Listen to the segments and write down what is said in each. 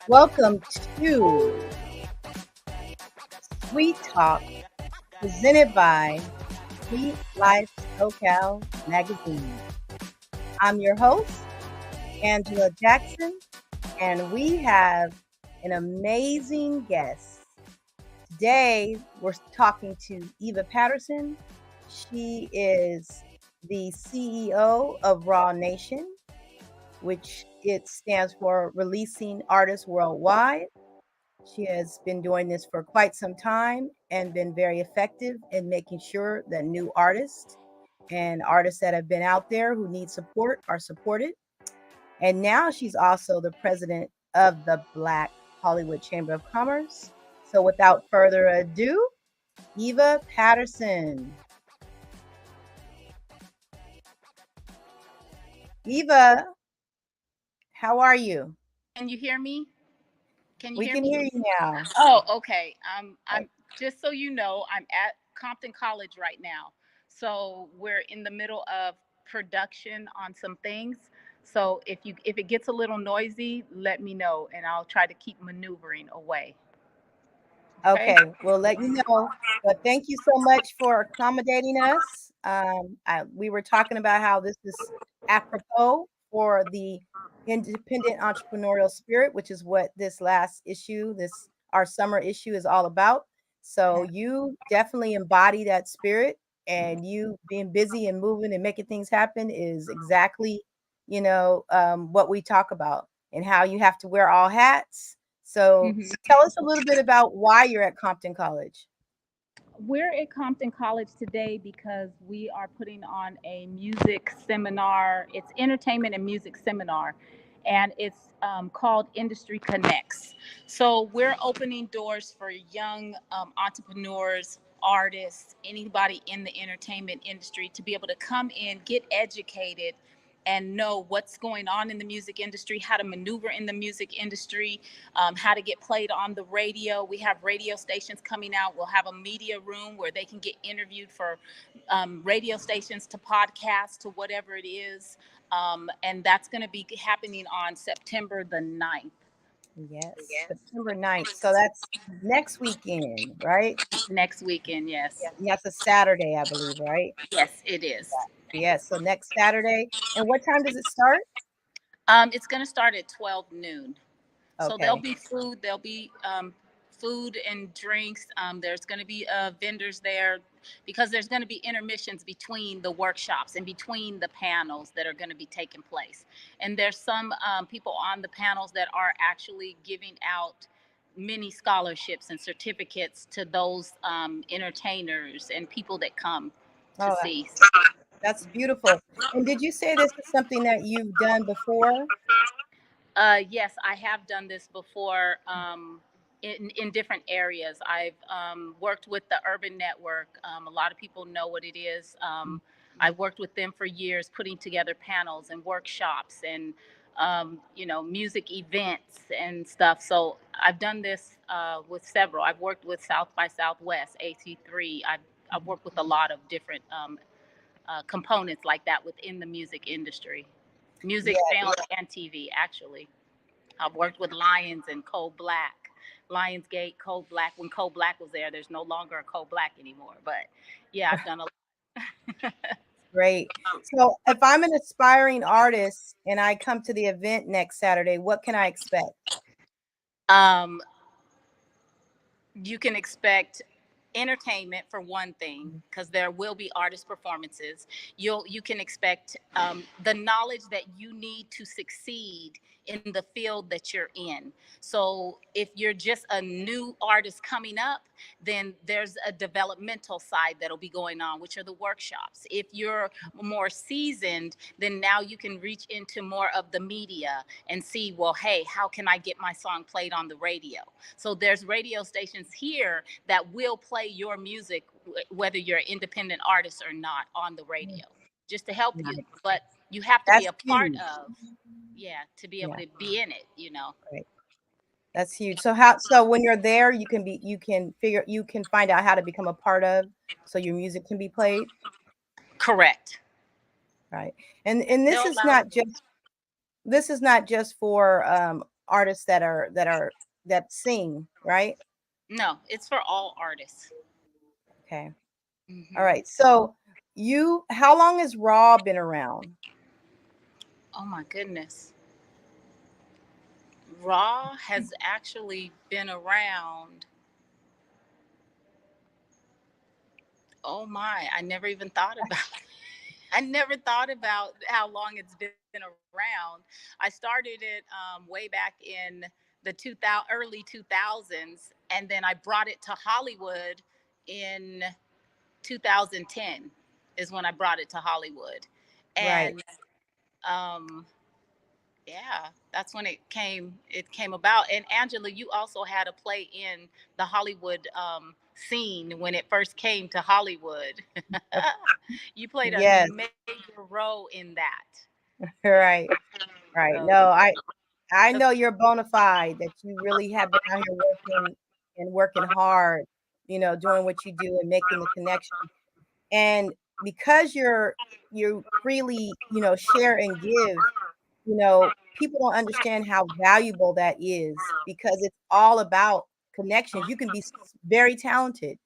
Welcome to SuiteTalk, presented by Suite Life SoCal magazine. I'm your host, Angela Jackson, and we have an amazing guest. Today, we're talking to Eva Patterson. She is the CEO of Nation, which it stands for Releasing Artists Worldwide. She has been doing this for quite some time and been very effective in making sure that new artists and artists that have been out there who need support are supported. And now she's also the president of the Black Hollywood Chamber of Commerce. So without further ado, Eva Patterson. Eva, how are you? Can you hear me? Can you We hear can me? hear you now. Oh, okay. I'm just so you know, I'm at Compton College right now. So we're in the middle of production on some things. So if it gets a little noisy, let me know and I'll try to keep maneuvering away. Okay? Okay, we'll let you know. But thank you so much for accommodating us. We were talking about how this is apropos for the independent entrepreneurial spirit, which is what this last issue, this our summer issue is all about. So you definitely embody that spirit, and you being busy and moving and making things happen is exactly, what we talk about and how you have to wear all hats. So Mhm. tell us a little bit about why you're at Compton College. We're at Compton College today because we are putting on a music seminar. It's entertainment and music seminar, and it's called Industry Connects. So we're opening doors for young entrepreneurs, artists, anybody in the entertainment industry to be able to come in, get educated, and know what's going on in the music industry, how to maneuver in the music industry, how to get played on the radio. We have radio stations coming out. We'll have a media room where they can get interviewed for radio stations to podcasts to whatever it is. And that's going to be happening on September the 9th. Yes, September 9th. So that's next weekend, right? Next weekend, yes. Yeah, that's a Saturday, I believe, right? Yes, it is. Yes, so next Saturday. And what time does it start? It's going to start at 12 noon. So there'll Okay. be food, there'll be food and drinks. There's going to be vendors there because there's going to be intermissions between the workshops and between the panels that are going to be taking place. And there's some people on the panels that are actually giving out many scholarships and certificates to those entertainers and people that come to Oh, see. that's beautiful. And did you say this is something that you've done before? Yes, I have done this before in different areas. I've worked with the Urban Network. A lot of people know what it is. I've worked with them for years, putting together panels and workshops and music events and stuff. So I've done this with several. I've worked with South by Southwest, AC3. I've worked with a lot of different components like that within the music industry, music, Yeah. film, and TV, actually. I've worked with Lions and Cold Black, Lionsgate, Cold Black. When Cold Black was there, there's no longer a Cold Black anymore. But yeah, I've done a lot. Great. So if I'm an aspiring artist and I come to the event next Saturday, what can I expect? um, you can expect entertainment for one thing, because there will be artist performances. You can expect the knowledge that you need to succeed in the field that you're in. So if you're just a new artist coming up, then there's a developmental side that'll be going on, which are the workshops. If you're more seasoned, then now you can reach into more of the media and see, well, hey, how can I get my song played on the radio? So there's radio stations here that will play your music, whether you're an independent artist or not, on the radio, just to help you. Nice. But you have to be That's a part huge. of, yeah, to be able Yeah, to be in it. great. That's huge. So when you're there, you can find out how to become a part of so your music can be played, Correct. right? And this They'll is allow not just for artists that sing, right? No, it's for all artists. Okay. All Hmm. right. So how long has Raw been around? Oh my goodness. Raw has actually been around. Oh my, I never even thought about I never thought about how long it's been around. I started it way back in the 2000 early 2000s, and then I brought it to Hollywood in 2010 is when I brought it to Hollywood. Right. And um yeah, that's when it came about. And Angela, you also had a play in the Hollywood scene when it first came to Hollywood. Of- You played a Yes. major role in that. Right. Right. So No, I the know you're bona fide, that you really have been out here working and working hard, doing what you do and making the connection. And because you freely, share and give, people don't understand how valuable that is, because it's all about connections. You can be very talented,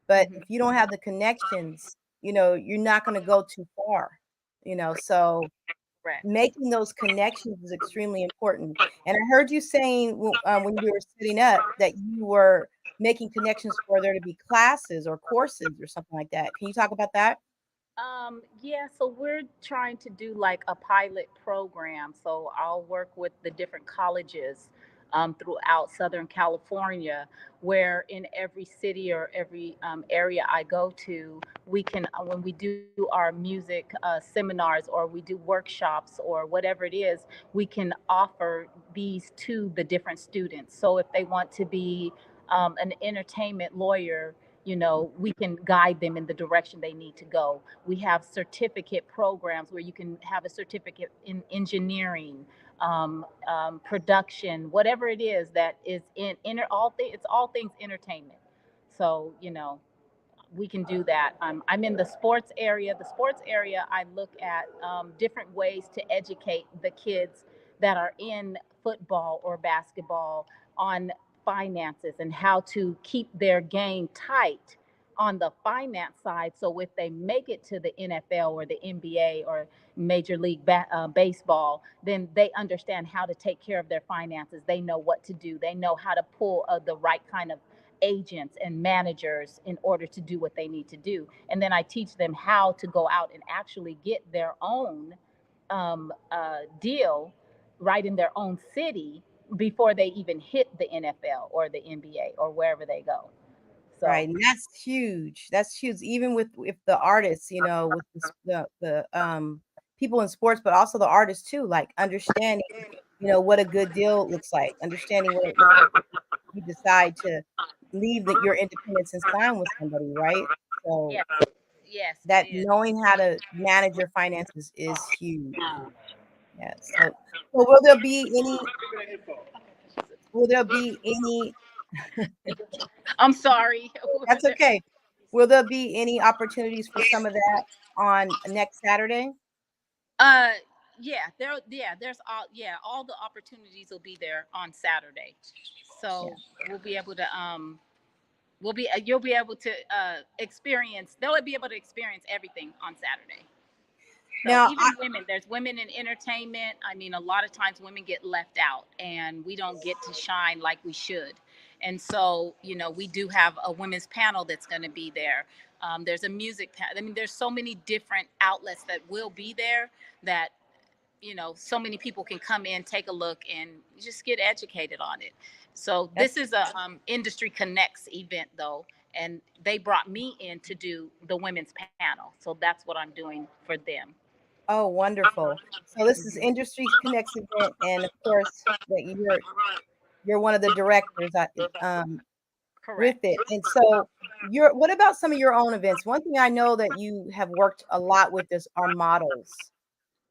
but Mhm. if you don't have the connections, you're not going to go too far. So Correct. making those connections is extremely important. And I heard you saying, when we were setting up, that you were making connections for there to be classes or courses or something like that. Can you talk about that? Yeah, so we're trying to do like a pilot program. So I'll work with the different colleges throughout Southern California, where in every city or every area I go to, we can, when we do our music seminars or we do workshops or whatever it is, we can offer these to the different students. So if they want to be an entertainment lawyer, we can guide them in the direction they need to go. We have certificate programs where you can have a certificate in engineering, production, whatever it is that is in it's all things entertainment. So we can do that. I'm in the sports area. The sports area, I look at different ways to educate the kids that are in football or basketball on finances and how to keep their game tight on the finance side. So if they make it to the NFL or the NBA or Major League Baseball, then they understand how to take care of their finances. They know what to do. They know how to pull the right kind of agents and managers in order to do what they need to do. And then I teach them how to go out and actually get their own deal right in their own city before they even hit the NFL or the NBA or wherever they go. Right, So, and that's huge. That's huge, even with the artists, with the people in sports, but also the artists too, like understanding, what a good deal looks like, understanding what it looks like if you decide to leave your independence and sign with somebody, right? So yes, yes, it that is. knowing how to manage your finances is huge. Yeah. So will there be any I'm sorry. that's okay. Will there be any opportunities for some of that on next Saturday? uh, all the opportunities will be there on Saturday. Yeah. So we'll be able to you'll be able to experience they'll be able to experience everything on Saturday. So Now, even women, there's women in entertainment. I mean, a lot of times women get left out and we don't get to shine like we should. And so, we do have a women's panel that's going to be there. There's a music panel. I mean, there's so many different outlets that will be there that so many people can come in, take a look, and just get educated on it. So that's this is a industry connects event though, and they brought me in to do the women's panel. So that's what I'm doing for them. oh, wonderful. So this is Mhm. Industry Connects event, and of course that you're one of the directors, with Correct. it. And so what about some of your own events? One thing I know that you have worked a lot with is our models,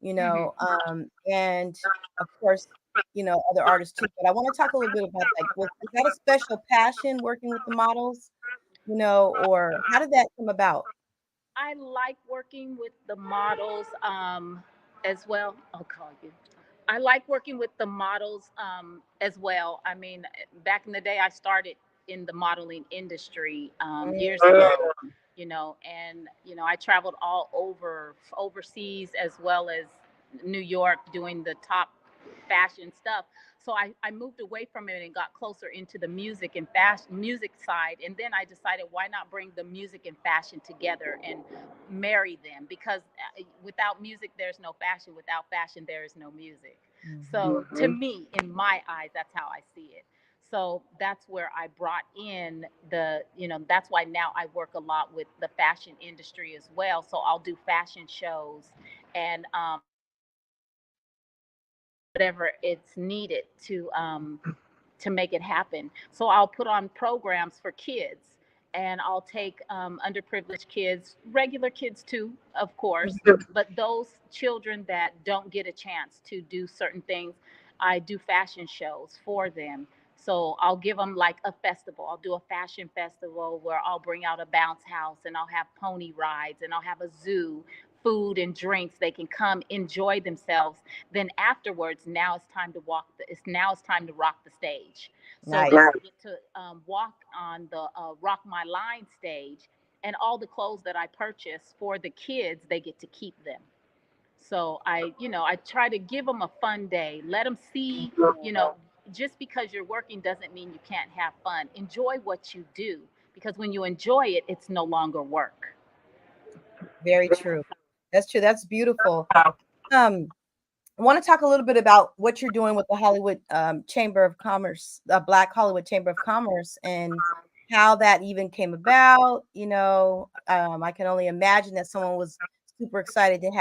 Hmm. and of course, other artists too. But I want to talk a little bit about, like, was that a special passion working with the models, or how did that come about? I like working with the models as well. I'll call you. I like working with the models as well. I mean, back in the day, I started in the modeling industry years Mm, ago, and I traveled all over overseas as well as New York doing the top fashion stuff. So I moved away from it and got closer into the music and fashion music side. And then I decided, why not bring the music and fashion together and marry them? Because without music, there's no fashion. Without fashion, there is no music. So to me, in my eyes, that's how I see it. So that's where I brought in that's why now I work a lot with the fashion industry as well. So I'll do fashion shows and whatever it's needed to make it happen. So I'll put on programs for kids, and I'll take underprivileged kids, regular kids too, of course, but those children that don't get a chance to do certain things, I do fashion shows for them. So I'll give them like a festival. I'll do a fashion festival where I'll bring out a bounce house and I'll have pony rides and I'll have a zoo, food and drinks. They can come enjoy themselves. Then afterwards, now it's time to it's time to rock the stage. So nice. they get to walk on the Rock My Line stage, and all the clothes that I purchase for the kids, they get to keep them. So I try to give them a fun day. Let them see, just because you're working doesn't mean you can't have fun. Enjoy what you do, because when you enjoy it, it's no longer work. Very true. That's true. That's beautiful. Um, I want to talk a little bit about what you're doing with the Hollywood Chamber of Commerce, the Black Hollywood Chamber of Commerce, and how that even came about. I can only imagine that someone was super excited to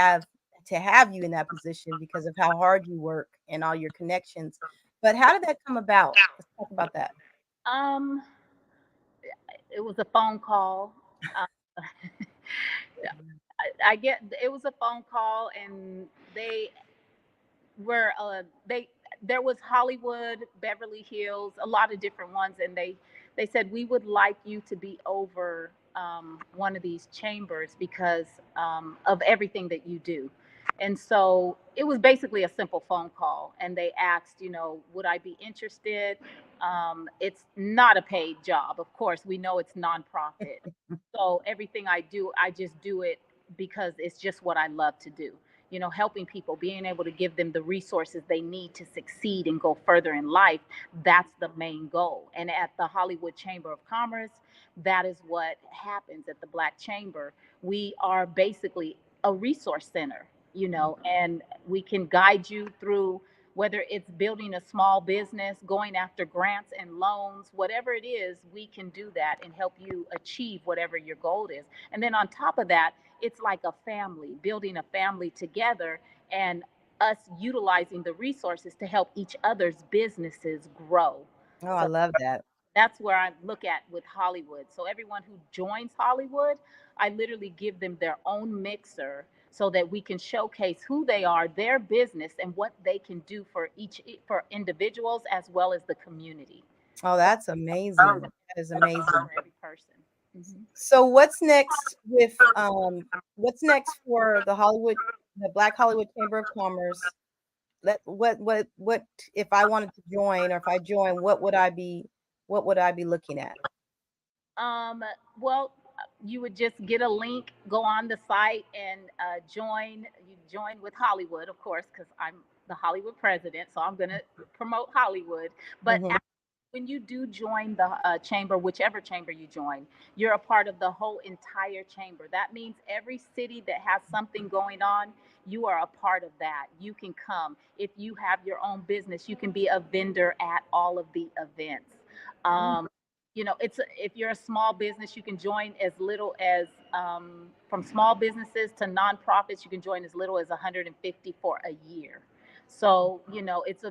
have you in that position because of how hard you work and all your connections. But how did that come about? Let's talk about that. Um, it was a phone call. Uh, I get it was a phone call, and they were they there was Hollywood, Beverly Hills, a lot of different ones, and they said, we would like you to be over one of these chambers because of everything that you do. And so it was basically a simple phone call, and they asked, would I be interested? It's not a paid job, of course. We know it's nonprofit, so everything I do, I just do it because it's just what I love to do. Helping people, being able to give them the resources they need to succeed and go further in life. That's the main goal. And at the Hollywood Chamber of Commerce, that is what happens at the Black Chamber. We are basically a resource center, and we can guide you through whether it's building a small business, going after grants and loans, whatever it is, we can do that and help you achieve whatever your goal is. And then on top of that, it's like a family, building a family together, and us utilizing the resources to help each other's businesses grow. Oh, I So love that. that's where I look at with Hollywood. So everyone who joins Hollywood, I literally give them their own mixer so that we can showcase who they are, their business, and what they can do for individuals as well as the community. Oh, So that's amazing. That is amazing. for every person. Mhm. So what's next for the Black Hollywood Chamber of Commerce? What if I wanted to join, or if I join, what would I be looking at? Um, well, you would just get a link, go on the site, and join. You join with Hollywood, of course, because I'm the Hollywood president, so I'm going to promote Hollywood. But Hmm. when you do join the chamber, whichever chamber you join, you're a part of the whole entire chamber. That means every city that has something going on, you are a part of that. You can come. If you have your own business, you can be a vendor at all of the events. Um, if you're a small business, you can join as little as from small businesses to nonprofits, you can join as little as 150 for a year. So it's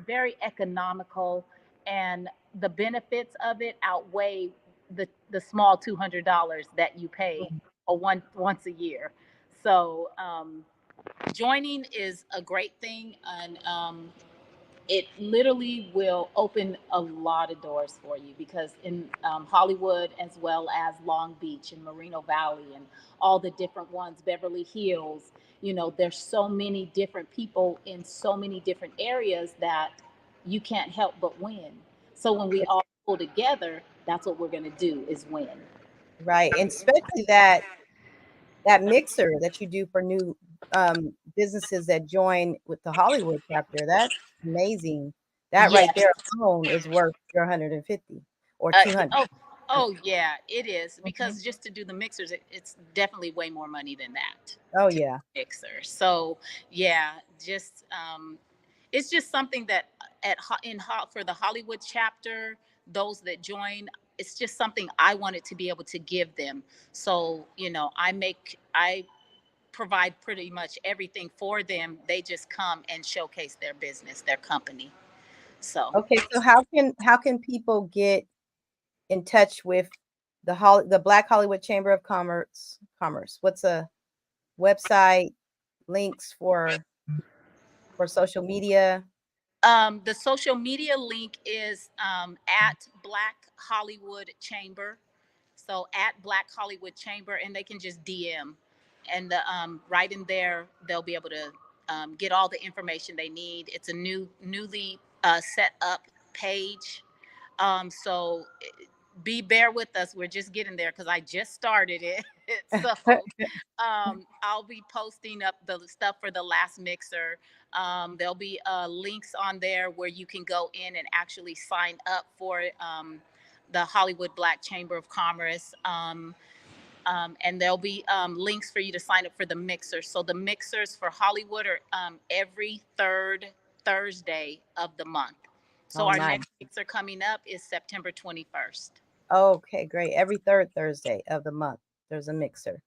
very economical, and the benefits of it outweigh the small $200 that you pay once a year. So joining is a great thing, and it literally will open a lot of doors for you, because in Hollywood, as well as Long Beach and Moreno Valley and all the different ones, Beverly Hills, there's so many different people in so many different areas that you can't help but win. So when we all pull together, that's what we're going to do, is win. Right. And especially that mixer that you do for new businesses that join with the Hollywood chapter. That's amazing. That right Yes. there alone is worth your 150 or Yeah, 200. oh yeah, it is, Mhm. because just to do the mixers, it's definitely way more money than that Oh to do yeah. a mixer. So yeah, just it's just something that for the Hollywood chapter, those that join, it's just something I wanted to be able to give them. So I provide pretty much everything for them. They just come and showcase their business, their company. So Okay, so how can people get in touch with the Black Hollywood Chamber of Commerce? What's a website, links for social media? the social media link is at Black Hollywood Chamber. So at Black Hollywood Chamber, and they can just DM, and right in there they'll be able to get all the information they need. It's a newly set up page, so bear with us. We're just getting there because I just started it. So I'll be posting up the stuff for the last mixer. There'll be links on there where you can go in and actually sign up for the Hollywood Black Chamber of Commerce. And there'll be links for you to sign up for the mixers. So the mixers for Hollywood are every third Thursday of the month. So Oh, our nice. next mixer coming up is September 21st. Okay, great. Every third Thursday of the month, there's a mixer.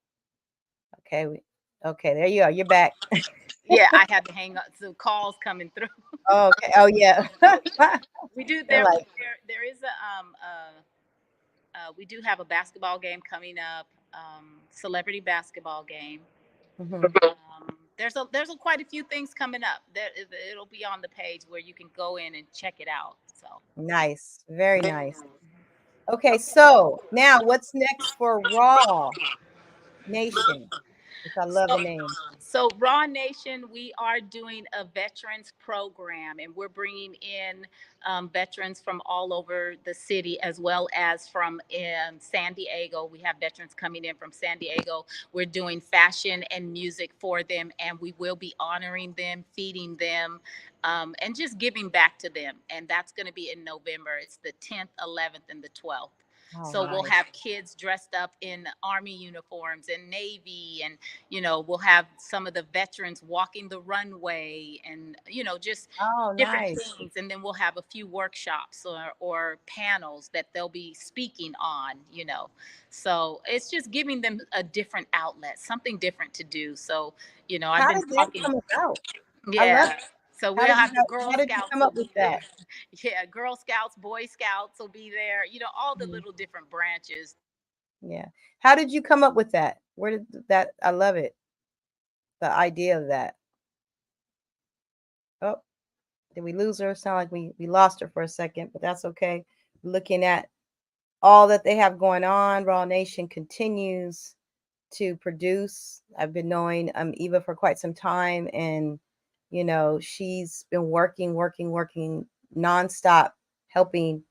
Okay, okay, there you are. You're back. Yeah, I had to hang up. So calls coming through. Okay. Oh yeah. We do They're like, there is we do have a basketball game coming up, celebrity basketball game. mhm. There's quite a few things coming up. It'll be on the page where you can go in and check it out. So Nice. Very nice. Okay, so now what's next for Raw Nation? Which I love So, the name. Raw Nation, we are doing a veterans program, and we're bringing in veterans from all over the city, as well as from San Diego. We have veterans coming in from San Diego. We're doing fashion and music for them, and we will be honoring them, feeding them, and just giving back to them. And that's going to be in November. It's the 10th, 11th, and the 12th. All So we'll right. have kids dressed up in Army uniforms and Navy, and we'll have some of the veterans walking the runway, and just Oh, different nice. things. And then we'll have a few workshops or panels that they'll be speaking on. So it's just giving them a different outlet, something different to do. So I've How been did that talking. come about? I love Yeah. it. So How we'll did you have the Girl how did you Scouts come will up with be there. that? Yeah, Girl Scouts, Boy Scouts will be there. All the Mhm. little different branches. Yeah. How did you come up with that? Where did that I love it. The idea of that. Oh, did we lose her? Sound like we lost her for a second, but that's okay. Looking at all that they have going on, Raw Nation continues to produce. I've been knowing Eva for quite some time, and she's been working nonstop, helping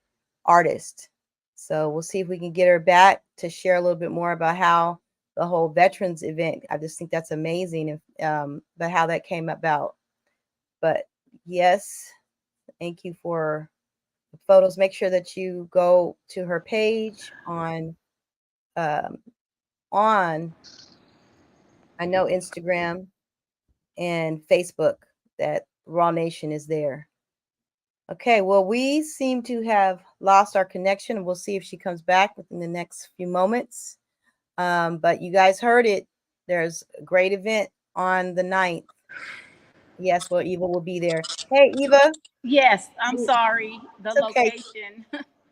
artists. So we'll see if we can get her back to share a little bit more about how the whole veterans event. I just think that's amazing, if, but how that came about. But yes, thank you for the photos. Make sure that you go to her page um, on I know Instagram and Facebook, that Raw Nation is there. Okay, well, we seem to have lost our connection, and we'll see if she comes back within the next few moments. But you guys heard it. There's a great event on the 9th. Yes, well, Eva will be there. Hey, Eva, Yes, I'm sorry. The it's okay. location.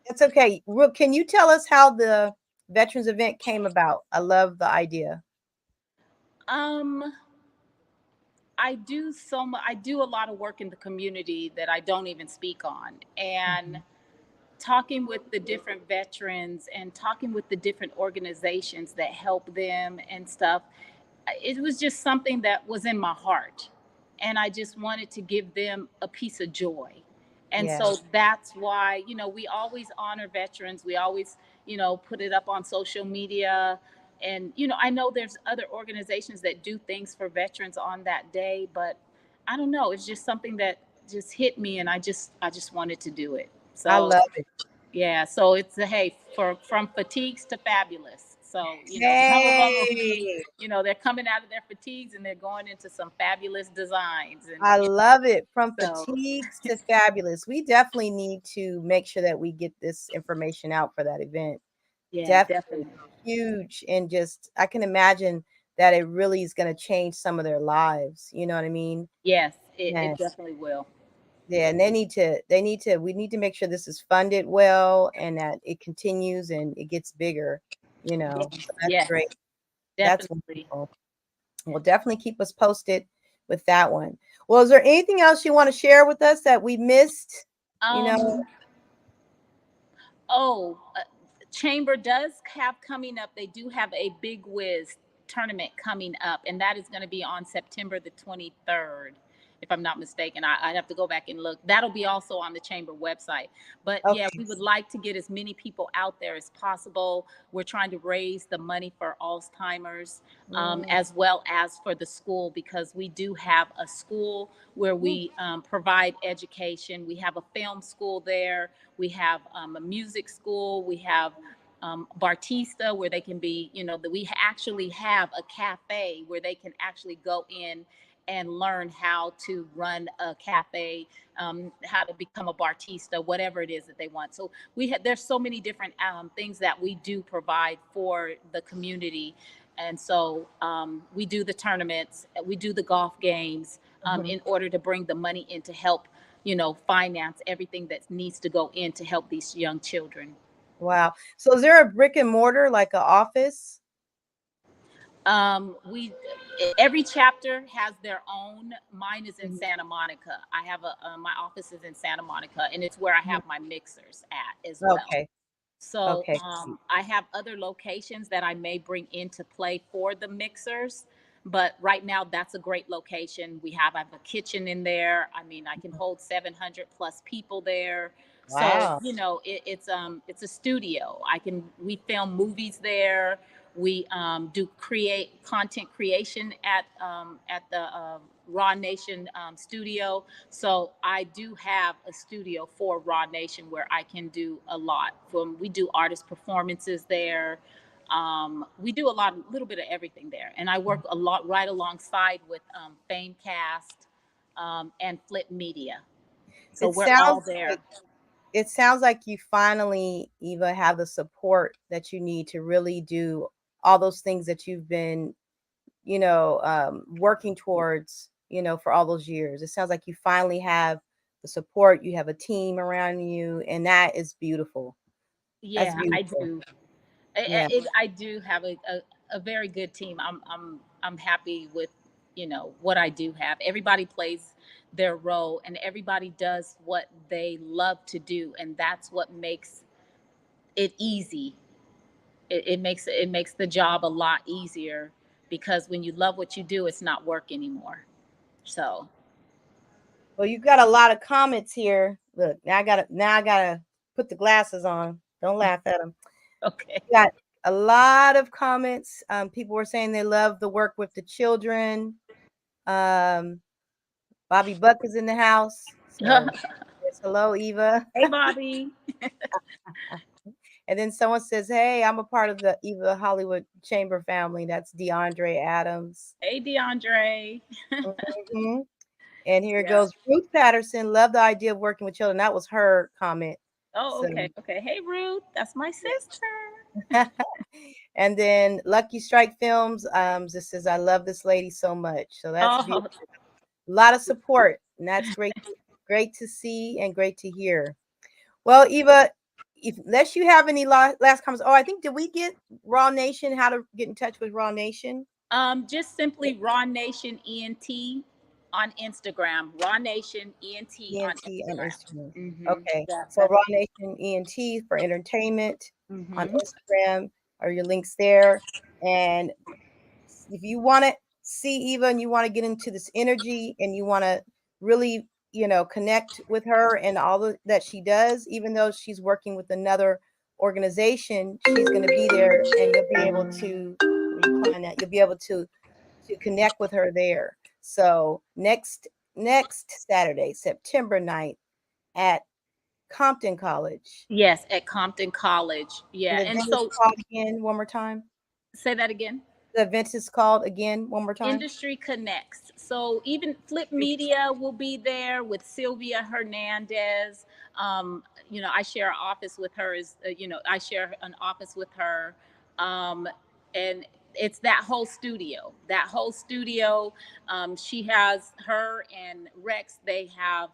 It's okay. Can you tell us how the veterans event came about? I love the idea. um I do so much. I do a lot of work in the community that I don't even speak on, and Mhm. talking with the different veterans and talking with the different organizations that help them and stuff, it was just something that was in my heart, and I just wanted to give them a piece of joy. And Yeah, so that's why, we always honor veterans. We always, put it up on social media. And I know there's other organizations that do things for veterans on that day, but I don't know, it's just something that just hit me, and I just wanted to do it. I So love it. yeah, so it's a hey, for from fatigues to fabulous. So, some of them, Hey, they're coming out of their fatigues and they're going into some fabulous designs. And I love it. From so fatigues to fabulous. We definitely need to make sure that we get this information out for that event. yeah, Definitely definitely. huge. And just, I can imagine that it really is going to change some of their lives. You know what I mean? Yes, it Yes. definitely will. Yeah. And we need to make sure this is funded well and that it continues and it gets bigger, Yes, So that's yes, great. That's definitely. wonderful. Well, definitely keep us posted with that one. Well, is there anything else you want to share with us that we missed? You know, Um, Oh, Chamber does have coming up. They do have a big whiz tournament coming up, and that is going to be on September the 23rd, if I'm not mistaken. I'd have to go back and look. That'll be also on the Chamber website. But yeah, okay. we would like to get as many people out there as possible. We're trying to raise the money for Alzheimer's, Mm, as well as for the school, because we do have a school where mm, we provide education. We have a film school there. We have a music school. We have Bartista, where they can be, that we actually have a cafe where they can actually go in and learn how to run a cafe, how to become a Bartista, whatever it is that they want. So there's so many different things that we do provide for the community. And so we do the tournaments, we do the golf games, mhm. in order to bring the money in to help, finance everything that needs to go in to help these young children. Wow. So is there a brick and mortar like an office? We Every chapter has their own. Mine is in Mhm, Santa Monica. I have my office is in Santa Monica, and it's where I mhm. have my mixers at as well. Okay. So Okay. I have other locations that I may bring into play for the mixers, but right now that's a great location. I have a kitchen in there. I mean, I can hold 700 plus people there. So Wow. it's a studio. We film movies there. We do create content creation at the Raw Nation studio. So I do have a studio for Raw Nation where I can do a lot. We do artist performances there. We do a little bit of everything there, and I work a lot right alongside with Famecast and Flip Media. So It we're all sounds there. like it sounds like you finally, Eva, have the support that you need to really do all those things that you've been, working towards, for all those years. It sounds like you finally have the support. You have a team around you, and that is beautiful. That's Yeah, I beautiful. do. Yeah. I do have a very good team. I'm happy with what I do have. Everybody plays their role, and everybody does what they love to do, and that's what makes it easy. It makes the job a lot easier, because when you love what you do, it's not work anymore. So Well, you got a lot of comments here. Look, now I gotta put the glasses on. Don't laugh at them. okay. Got a lot of comments. People were saying they love the work with the children. Um, Bobby Buck is in the house. So yes, hello, Eva. Hey, Bobby. And then someone says, hey, I'm a part of the Eva Hollywood Chamber family. That's DeAndre Adams. Hey, DeAndre. Mhm. And here it Yeah. goes. Ruth Patterson, love the idea of working with children. That was her comment. Oh, So okay. Okay. Hey, Ruth. That's my sister. yeah. And then Lucky Strike Films just says, I love this lady so much. So that's Oh, beautiful. A lot of support. And that's great to see and great to hear. Well, Eva, unless you have any last comments. Oh, I think, did we get Raw Nation? How to get in touch with Raw Nation? just simply Raw Nation ENT. On Instagram, Raw Nation ENT on ENT on Instagram. Instagram. Mm-hmm. Okay. So That's Raw Nation ENT for entertainment on mm-hmm. Instagram are your links there. And if you want to see Eva and you want to get into this energy and you want to really, connect with her and that she does, even though she's working with another organization, she's going to be there and you'll be able to recline that. You'll be able to connect with her there. So next Saturday, September 9th at Compton College. Yes, at Compton College. And Yeah, the and event is so called again one more time. say that again. The event is called again one more time. Industry Connects. So even Flip Media will be there with Sylvia Hernandez. I share an office with her. I share an office with her, and it's that whole studio. That whole studio. She has her and Rex. They have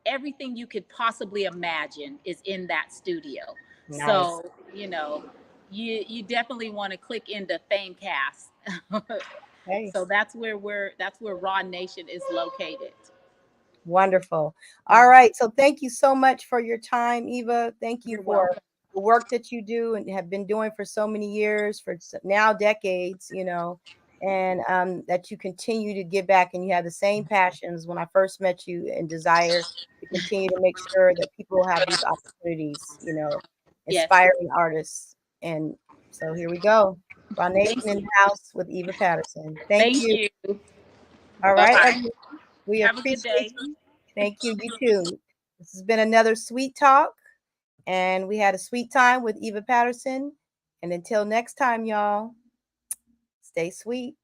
everything you could possibly imagine is in that studio. Nice. So you definitely want to click into Famecast. Hey, So that's where Raw Nation is located. wonderful. All Mhm. right. So thank you so much for your time, Eva. Thank you You're for welcome. the work that you do and have been doing for so many years, for now decades, and that you continue to give back and you have the same passions when I first met you and desire to continue to make sure that people have these opportunities, Yes. inspiring artists. And so here we go. Raw Nation Thank in you. the house with Eva Patterson. Thank Thank you. you. All Bye right, bye. everyone. We Have a good appreciate day. you. Thank you. You too. This has been another Sweet Talk, and we had a sweet time with Eva Patterson. And until next time, y'all, stay sweet.